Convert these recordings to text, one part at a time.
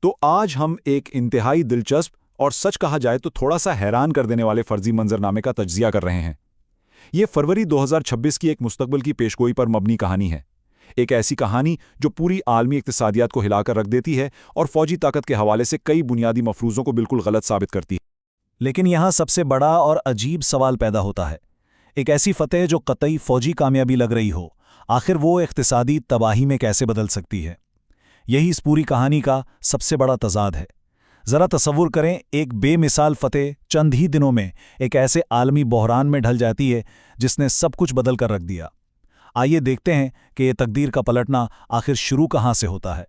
تو آج ہم ایک انتہائی دلچسپ اور سچ کہا جائے تو تھوڑا سا حیران کر دینے والے فرضی منظرنامے کا تجزیہ کر رہے ہیں۔ یہ فروری 2026 کی ایک مستقبل کی پیشگوئی پر مبنی کہانی ہے، ایک ایسی کہانی جو پوری عالمی اقتصادیات کو ہلا کر رکھ دیتی ہے اور فوجی طاقت کے حوالے سے کئی بنیادی مفروضوں کو بالکل غلط ثابت کرتی ہے۔ لیکن یہاں سب سے بڑا اور عجیب سوال پیدا ہوتا ہے، ایک ایسی فتح جو قطعی فوجی کامیابی لگ رہی ہو، آخر وہ اقتصادی تباہی میں کیسے بدل سکتی ہے؟ یہی اس پوری کہانی کا سب سے بڑا تضاد ہے۔ ذرا تصور کریں، ایک بے مثال فتح چند ہی دنوں میں ایک ایسے عالمی بحران میں ڈھل جاتی ہے جس نے سب کچھ بدل کر رکھ دیا۔ آئیے دیکھتے ہیں کہ یہ تقدیر کا پلٹنا آخر شروع کہاں سے ہوتا ہے۔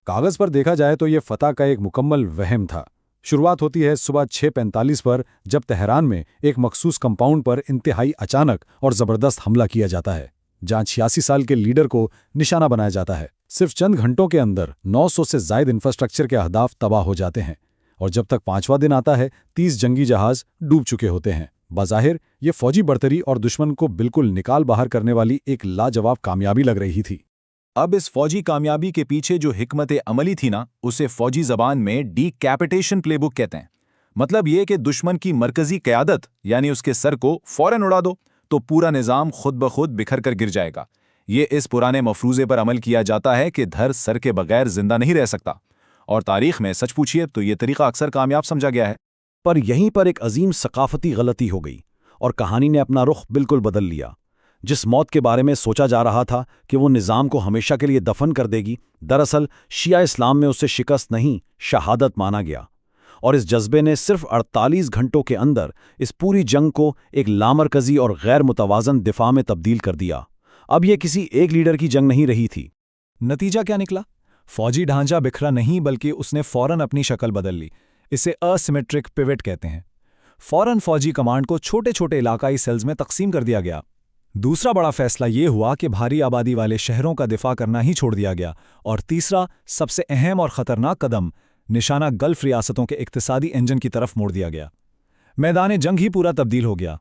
کاغذ پر دیکھا جائے تو یہ فتح کا ایک مکمل وہم تھا۔ شروعات ہوتی ہے صبح 6:45 پر، جب تہران میں ایک مخصوص کمپاؤنڈ پر انتہائی اچانک اور زبردست حملہ کیا جاتا ہے، جہاں 86 سال کے لیڈر کو نشانہ بنایا جاتا ہے۔ صرف چند گھنٹوں کے اندر 900 سے زائد انفراسٹرکچر کے اہداف تباہ ہو جاتے ہیں، اور جب تک 5واں دن آتا ہے 30 جنگی جہاز ڈوب چکے ہوتے ہیں۔ بظاہر یہ فوجی برتری اور دشمن کو بالکل نکال باہر کرنے والی ایک لاجواب کامیابی لگ رہی تھی۔ اب اس فوجی کامیابی کے پیچھے جو حکمت عملی تھی نا، اسے فوجی زبان میں ڈی کیپیٹیشن پلے بک کہتے ہیں۔ مطلب یہ کہ دشمن کی مرکزی قیادت یعنی اس کے سر کو فوراً اڑا دو تو پورا نظام خود بخود بکھر کر گر جائے گا۔ یہ اس پرانے مفروضے پر عمل کیا جاتا ہے کہ دھر سر کے بغیر زندہ نہیں رہ سکتا، اور تاریخ میں سچ پوچھیے تو یہ طریقہ اکثر کامیاب سمجھا گیا ہے۔ پر یہیں پر ایک عظیم ثقافتی غلطی ہو گئی اور کہانی نے اپنا رخ بالکل بدل لیا۔ جس موت کے بارے میں سوچا جا رہا تھا کہ وہ نظام کو ہمیشہ کے لیے دفن کر دے گی، دراصل شیعہ اسلام میں اسے شکست نہیں، شہادت مانا گیا، اور اس جذبے نے صرف 48 گھنٹوں کے اندر اس پوری جنگ کو ایک لامرکزی اور غیر متوازن دفاع میں تبدیل کر دیا۔ اب یہ کسی ایک لیڈر کی جنگ نہیں رہی تھی۔ نتیجہ کیا نکلا؟ فوجی ڈھانچہ بکھرا نہیں، بلکہ اس نے فوراً اپنی شکل بدل لی۔ اسے اسیمیٹرک پیوٹ کہتے ہیں۔ فوراً فوجی کمانڈ کو چھوٹے چھوٹے علاقائی سیلز میں تقسیم کر دیا گیا۔ دوسرا بڑا فیصلہ یہ ہوا کہ بھاری آبادی والے شہروں کا دفاع کرنا ہی چھوڑ دیا گیا، اور تیسرا سب سے اہم اور خطرناک قدم، نشانہ گلف ریاستوں کے اقتصادی انجن کی طرف موڑ دیا گیا۔ میدان جنگ ہی پورا تبدیل ہو گیا۔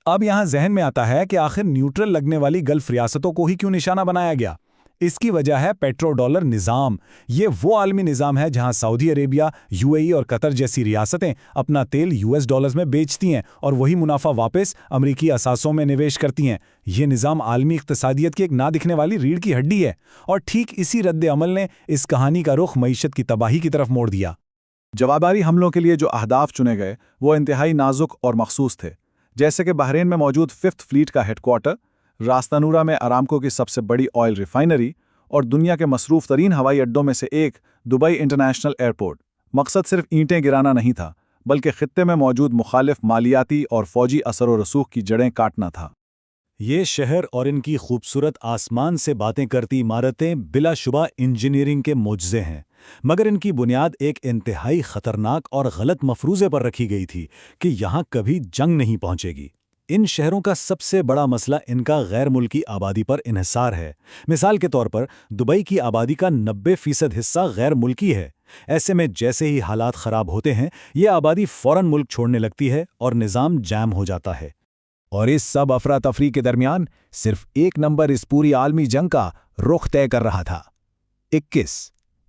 اب یہاں ذہن میں آتا ہے کہ آخر نیوٹرل لگنے والی گلف ریاستوں کو ہی کیوں نشانہ بنایا گیا؟ اس کی وجہ ہے پیٹرو ڈالر نظام۔ یہ وہ عالمی نظام ہے جہاں سعودی عربیہ، UAE اور قطر جیسی ریاستیں اپنا تیل US ڈالرز میں بیچتی ہیں اور وہی منافع واپس امریکی اثاثوں میں نویش کرتی ہیں۔ یہ نظام عالمی اقتصادیت کی ایک نہ دکھنے والی ریڑھ کی ہڈی ہے، اور ٹھیک اسی رد عمل نے اس کہانی کا رخ معیشت کی تباہی کی طرف موڑ دیا۔ جواباری حملوں کے لیے جو اہداف چنے گئے وہ انتہائی نازک اور مخصوص تھے، جیسے کہ بحرین میں موجود 5th فلیٹ کا ہیڈ کوارٹر، راستہ نورہ میں ارامکو کی سب سے بڑی آئل ریفائنری، اور دنیا کے مصروف ترین ہوائی اڈوں میں سے ایک دبئی انٹرنیشنل ایئرپورٹ۔ مقصد صرف اینٹیں گرانا نہیں تھا، بلکہ خطے میں موجود مخالف مالیاتی اور فوجی اثر و رسوخ کی جڑیں کاٹنا تھا۔ یہ شہر اور ان کی خوبصورت آسمان سے باتیں کرتی عمارتیں بلا شبہ انجینئرنگ کے معجزے ہیں، مگر ان کی بنیاد ایک انتہائی خطرناک اور غلط مفروضے پر رکھی گئی تھی کہ یہاں کبھی جنگ نہیں پہنچے گی۔ ان شہروں کا سب سے بڑا مسئلہ ان کا غیر ملکی آبادی پر انحصار ہے۔ مثال کے طور پر دبئی کی آبادی کا 90% حصہ غیر ملکی ہے۔ ایسے میں جیسے ہی حالات خراب ہوتے ہیں، یہ آبادی فوراً ملک چھوڑنے لگتی ہے اور نظام جام ہو جاتا ہے۔ اور اس سب افراتفری کے درمیان صرف ایک نمبر اس پوری عالمی جنگ کا رخ طے کر رہا تھا: 21۔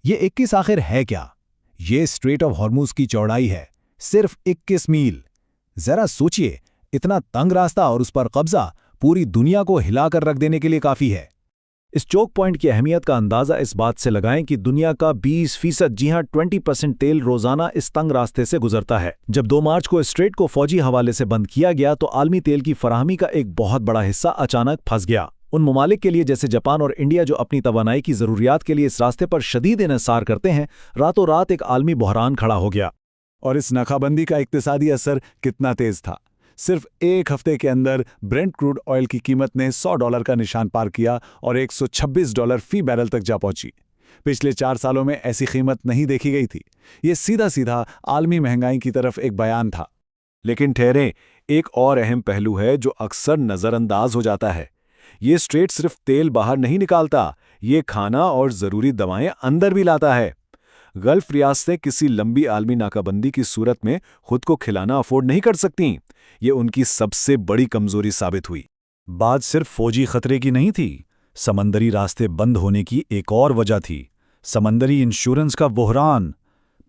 یہ 21 آخر ہے کیا؟ یہ اسٹریٹ آف ہارموز کی چوڑائی ہے، صرف 21 میل۔ ذرا سوچئے، اتنا تنگ راستہ اور اس پر قبضہ پوری دنیا کو ہلا کر رکھ دینے کے لیے کافی ہے۔ اس چوک پوائنٹ کی اہمیت کا اندازہ اس بات سے لگائیں کہ دنیا کا 20%، جی ہاں 20% تیل روزانہ اس تنگ راستے سے گزرتا ہے۔ جب 2 مارچ کو اسٹریٹ کو فوجی حوالے سے بند کیا گیا تو عالمی تیل کی فراہمی کا ایک بہت بڑا حصہ اچانک پھنس گیا۔ ان ممالک کے لیے جیسے جاپان اور انڈیا جو اپنی توانائی کی ضروریات کے لیے اس راستے پر شدید انحصار کرتے ہیں، راتوں رات ایک عالمی بحران کھڑا ہو گیا۔ اور اس ناکہ بندی کا اقتصادی اثر کتنا تیز تھا! صرف ایک ہفتے کے اندر برنٹ کروڈ آئل کی قیمت نے $100 کا نشان پار کیا اور $126 فی بیرل تک جا پہنچی۔ پچھلے 4 سالوں میں ایسی قیمت نہیں دیکھی گئی تھی۔ یہ سیدھا عالمی مہنگائی کی طرف ایک بیان تھا۔ لیکن ٹھہریں، ایک اور اہم پہلو ہے جو اکثر نظر انداز ہو جاتا ہے۔ یہ اسٹریٹ صرف تیل باہر نہیں نکالتا، یہ کھانا اور ضروری دوائیں اندر بھی لاتا ہے۔ گلف ریاستیں کسی لمبی عالمی ناکہ بندی کی صورت میں خود کو کھلانا افورڈ نہیں کر سکتیں۔ یہ ان کی سب سے بڑی کمزوری ثابت ہوئی۔ بات صرف فوجی خطرے کی نہیں تھی، سمندری راستے بند ہونے کی ایک اور وجہ تھی: سمندری انشورنس کا بحران۔